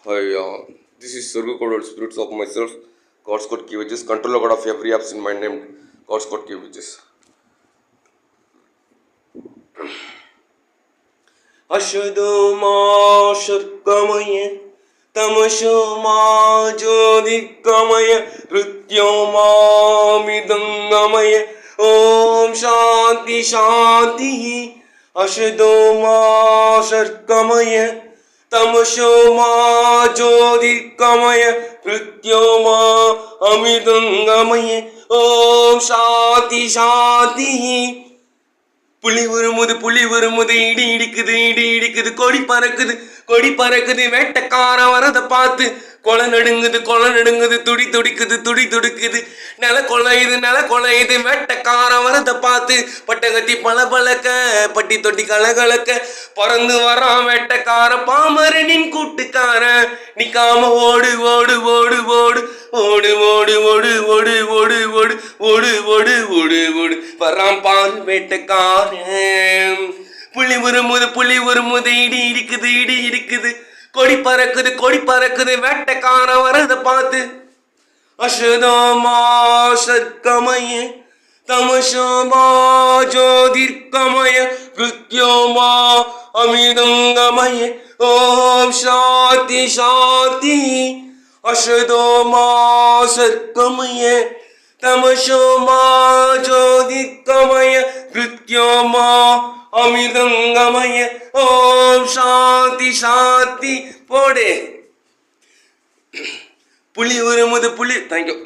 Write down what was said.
Hi, this is Surgu Coded Spirits of myself, God's God key which is controller God of every apps in my name, God's God key which is. Ashadu ma shirkamaya, tamashu ma jodikamaya, prityo ma midangamaya, om shanti shanti. Ashadu ma shirkamaya, तमशो मा ज्योतिर्गमय मृत्योर्मा अमृतंगमय ओम शांति शांति புலி வருமுது இடி இடிக்குது கொடி பறக்குது வேட்டக்காரன் வரத பார்த்து கொலை நடுங்குது துடி துடிக்குது நில கொலையுது வேட்டக்காரன் வரத பார்த்து பட்டகத்தி பளபளக்க பட்டி தொட்டி கலகலக்க பறந்து வரான் வேட்டக்கார பாமரனின் கூட்டுக்காரன் நிக்காம ஓடு ஓடு ஓடு ஓடு ஓடு ஓடு ஓடு ஓடு ஓடு ஓடு ஓடு ஓடு ஓடு ஓடு வரான் பாரு வேட்டக்காரன் புலி வருமுது இடி இடிக்குது கொடி பறக்குது வேட்டக்காரன் வரத பார்த்து அஷதோமா சர்க்கமய தமசோமா ஜோதிர்கமய கிருத்யோமா அமிதங்கமய ஓம் சாந்தி சாந்தி அஷதோமா சர்க்கமய தமசோமா ஜோதிர்கமய கிருத்யோமா அமிதங்கமய ஓம் சாந்தி சாந்தி போடு புலி தேங்க்யூ.